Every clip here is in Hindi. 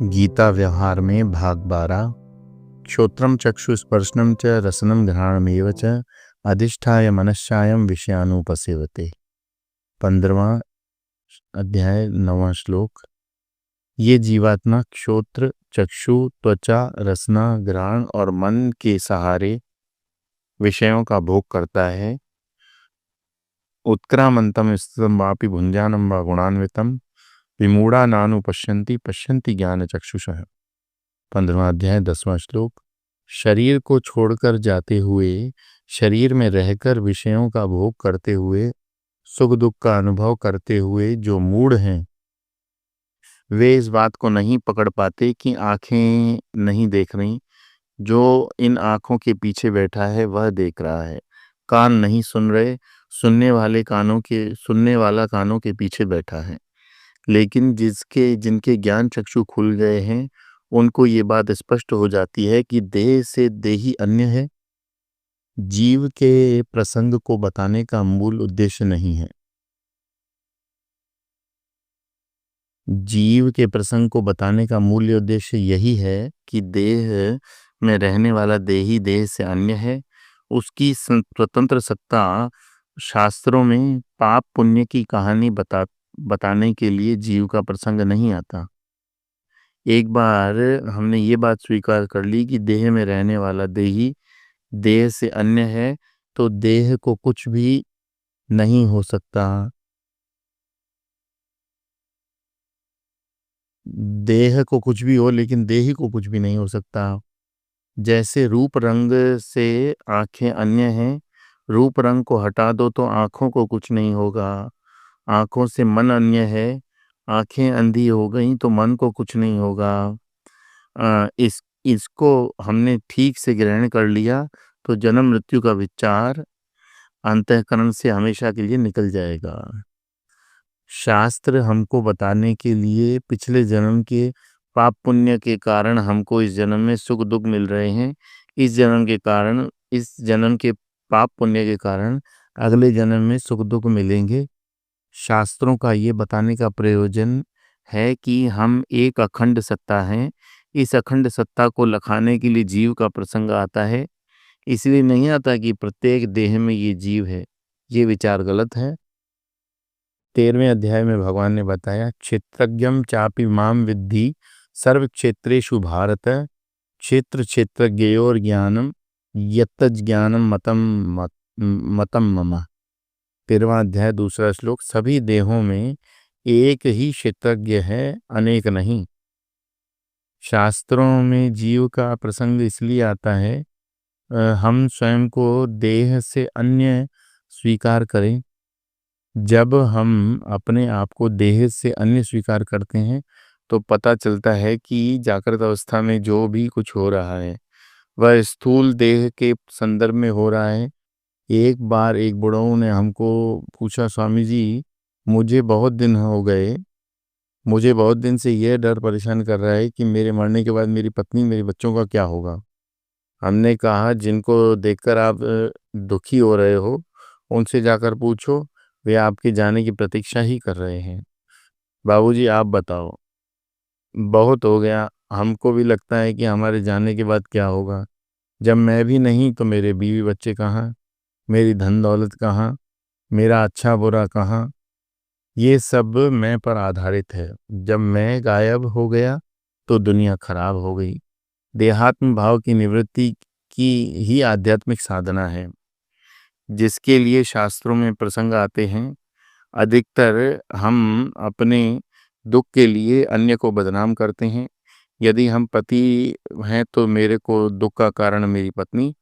गीता व्यवहार में भाग 12। श्रोत्रम चक्षु स्पर्शनम च रसनम घ्राणमेव च अधिष्ठाय मनश्चायम विषयानुपसेवते। 15वां अध्याय 9वां श्लोक। ये जीवात्मा श्रोत्र चक्षु त्वचा रसना घ्राण और मन के सहारे विषयों का भोग करता है। उत्क्रामंतम स्थितम वापि भुंजानम व गुणान्वितम विमूढ़ा नानु पश्यन्ति ज्ञान चक्षुषः। 15वां अध्याय 10वां श्लोक। शरीर को छोड़कर जाते हुए, शरीर में रहकर विषयों का भोग करते हुए, सुख दुख का अनुभव करते हुए जो मूढ़ हैं, वे इस बात को नहीं पकड़ पाते कि आंखें नहीं देख रही। जो इन आंखों के पीछे बैठा है वह देख रहा है। कान नहीं सुन रहे, सुनने वाला कानों के पीछे बैठा है। लेकिन जिनके ज्ञान चक्षु खुल गए हैं, उनको ये बात स्पष्ट हो जाती है कि देह से देही अन्य है। जीव के प्रसंग को बताने का मूल उद्देश्य नहीं है। जीव के प्रसंग को बताने का मूल उद्देश्य यही है कि देह में रहने वाला देही देह से अन्य है। उसकी स्वतंत्र सत्ता शास्त्रों में पाप पुण्य की कहानी बताने के लिए जीव का प्रसंग नहीं आता। एक बार हमने ये बात स्वीकार कर ली कि देह में रहने वाला देही देह से अन्य है, तो देह को कुछ भी नहीं हो सकता। देह को कुछ भी हो, लेकिन देही को कुछ भी नहीं हो सकता। जैसे रूप रंग से आंखें अन्य हैं, रूप रंग को हटा दो तो आंखों को कुछ नहीं होगा। आंखों से मन अन्य है, आंखें अंधी हो गई तो मन को कुछ नहीं होगा। इसको हमने ठीक से ग्रहण कर लिया तो जन्म मृत्यु का विचार अंतःकरण से हमेशा के लिए निकल जाएगा। शास्त्र हमको बताने के लिए पिछले जन्म के पाप पुण्य के कारण हमको इस जन्म में सुख दुख मिल रहे हैं। इस जन्म के पाप पुण्य के कारण अगले जन्म में सुख दुख मिलेंगे। शास्त्रों का ये बताने का प्रयोजन है कि हम एक अखंड सत्ता हैं। इस अखंड सत्ता को लखाने के लिए जीव का प्रसंग आता है। इसलिए नहीं आता कि प्रत्येक देह में ये जीव है। ये विचार गलत है। 13वें अध्याय में भगवान ने बताया, क्षेत्रज्ञम चापि माम विद्धि सर्व क्षेत्रेषु भारत क्षेत्र क्षेत्रज्ञयोर ज्ञानम यत्तज्ज्ञानम ज्ञानम मतम मम। 13वां अध्याय 2वां श्लोक। सभी देहों में एक ही क्षेत्रज्ञ है, अनेक नहीं। शास्त्रों में जीव का प्रसंग इसलिए आता है, हम स्वयं को देह से अन्य स्वीकार करें। जब हम अपने आप को देह से अन्य स्वीकार करते हैं तो पता चलता है कि जागृत अवस्था में जो भी कुछ हो रहा है वह स्थूल देह के संदर्भ में हो रहा है। एक बार एक बुढ़ऊ ने हमको पूछा, स्वामी जी मुझे बहुत दिन से यह डर परेशान कर रहा है कि मेरे मरने के बाद मेरी पत्नी मेरे बच्चों का क्या होगा। हमने कहा, जिनको देखकर आप दुखी हो रहे हो उनसे जाकर पूछो, वे आपके जाने की प्रतीक्षा ही कर रहे हैं। बाबूजी आप बताओ, बहुत हो गया। हमको भी लगता है कि हमारे जाने के बाद क्या होगा। जब मैं भी नहीं तो मेरे बीवी बच्चे कहाँ, मेरी धन दौलत कहाँ, मेरा अच्छा बुरा कहाँ। ये सब मैं पर आधारित है। जब मैं गायब हो गया तो दुनिया खराब हो गई। देहात्म भाव की निवृत्ति की ही आध्यात्मिक साधना है, जिसके लिए शास्त्रों में प्रसंग आते हैं। अधिकतर हम अपने दुख के लिए अन्य को बदनाम करते हैं। यदि हम पति हैं तो मेरे को दुख का कारण मेरी पत्नी,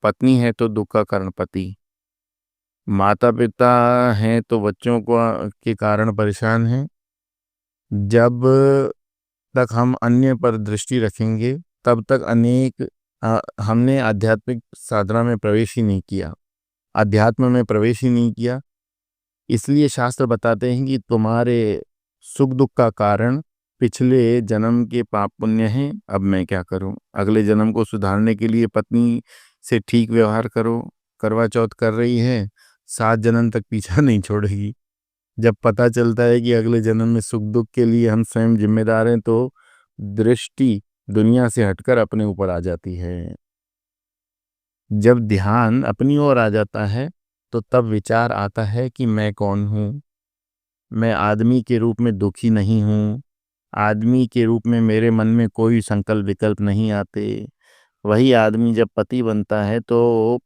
पत्नी है तो दुख का कारण पति, माता पिता हैं तो बच्चों को के कारण परेशान हैं। जब तक हम अन्य पर दृष्टि रखेंगे तब तक हमने आध्यात्मिक साधना में प्रवेश ही नहीं किया, अध्यात्म में प्रवेश ही नहीं किया। इसलिए शास्त्र बताते हैं कि तुम्हारे सुख दुख का कारण पिछले जन्म के पाप पुण्य हैं। अब मैं क्या करूं? अगले जन्म को सुधारने के लिए पत्नी से ठीक व्यवहार करो। करवा चौथ कर रही है, 7 जन्म तक पीछा नहीं छोड़ेगी। जब पता चलता है कि अगले जन्म में सुख दुख के लिए हम स्वयं जिम्मेदार हैं तो दृष्टि दुनिया से हटकर अपने ऊपर आ जाती है। जब ध्यान अपनी ओर आ जाता है तो तब विचार आता है कि मैं कौन हूँ। मैं आदमी के रूप में दुखी नहीं हूँ। आदमी के रूप में मेरे मन में कोई संकल्प विकल्प नहीं आते। वही आदमी जब पति बनता है तो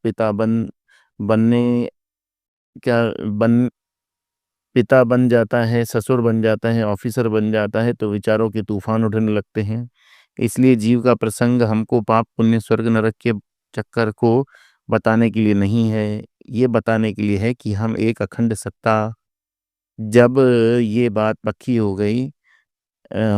बनने क्या बन पिता बन जाता है, ससुर बन जाता है, ऑफिसर बन जाता है, तो विचारों के तूफान उठने लगते हैं। इसलिए जीव का प्रसंग हमको पाप पुण्य स्वर्ग नरक के चक्कर को बताने के लिए नहीं है, ये बताने के लिए है कि हम एक अखंड सत्ता, जब ये बात पक्की हो गई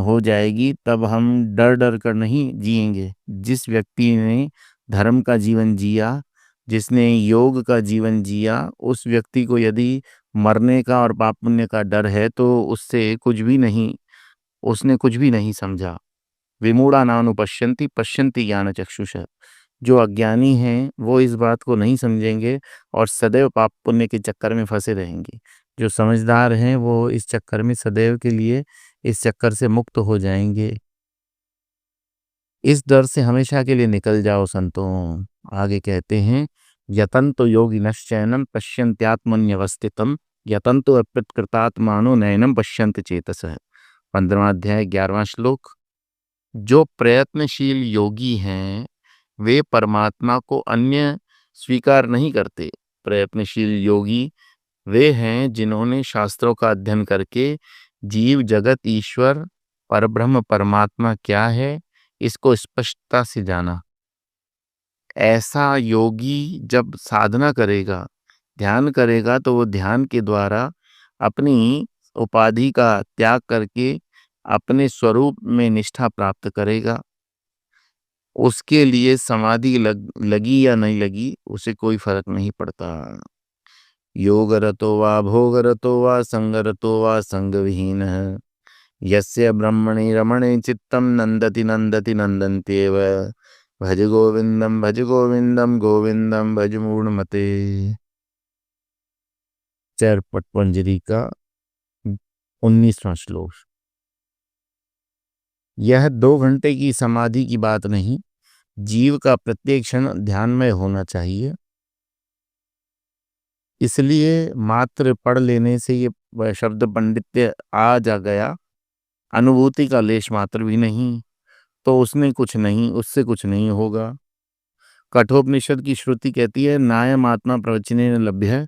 हो जाएगी तब हम डर डर कर नहीं जिएंगे। जिस व्यक्ति ने धर्म का जीवन जिया, जिसने योग का जीवन जिया, उस व्यक्ति को यदि मरने का और पाप पुण्य का डर है तो उसने कुछ भी नहीं समझा। विमूढ़ा नानुपश्यन्ति पश्यन्ति ज्ञान चक्षुषः। जो अज्ञानी हैं वो इस बात को नहीं समझेंगे और सदैव पाप पुण्य के चक्कर में फंसे रहेंगे। जो समझदार हैं वो इस चक्कर में सदैव के लिए इस चक्कर से मुक्त हो जाएंगे। इस डर से हमेशा के लिए निकल जाओ संतों। आगे कहते हैं, यतन्तो योगिनश्चैनं पश्यन्त्यात्मन्यवस्थितं यतन्तो अप्यकृतात्मानो नैनं पश्यन्ति चेतसः। 15वां अध्याय 11वां श्लोक। जो प्रयत्नशील योगी हैं वे परमात्मा को अन्य स्वीकार नहीं करते। प्रयत्नशील योगी वे हैं जिन्होंने शास्त्रों का अध्ययन करके जीव जगत ईश्वर परब्रह्म परमात्मा क्या है इसको स्पष्टता से जाना। ऐसा योगी जब साधना करेगा, ध्यान करेगा, तो वो ध्यान के द्वारा अपनी उपाधि का त्याग करके अपने स्वरूप में निष्ठा प्राप्त करेगा। उसके लिए समाधि लगी या नहीं लगी उसे कोई फर्क नहीं पड़ता। योग रतो वा भोग रतो वा संग रतो वा संग विहीन यस्य ब्रह्मणि रमणे चित्तम नंदति नंदति नंदन्त्येव भज गोविंदम गोविंदम भज मूढ़मते। चैर पटपंजरी का 19वां श्लोक। यह 2 घंटे की समाधि की बात नहीं, जीव का प्रत्येक क्षण ध्यानमय होना चाहिए। इसलिए मात्र पढ़ लेने से ये शब्द पंडित्य आ जा गया, अनुभूति का लेश मात्र भी नहीं, तो उससे कुछ नहीं होगा। कठोपनिषद की श्रुति कहती है, नायम आत्मा प्रवचने न लभ्य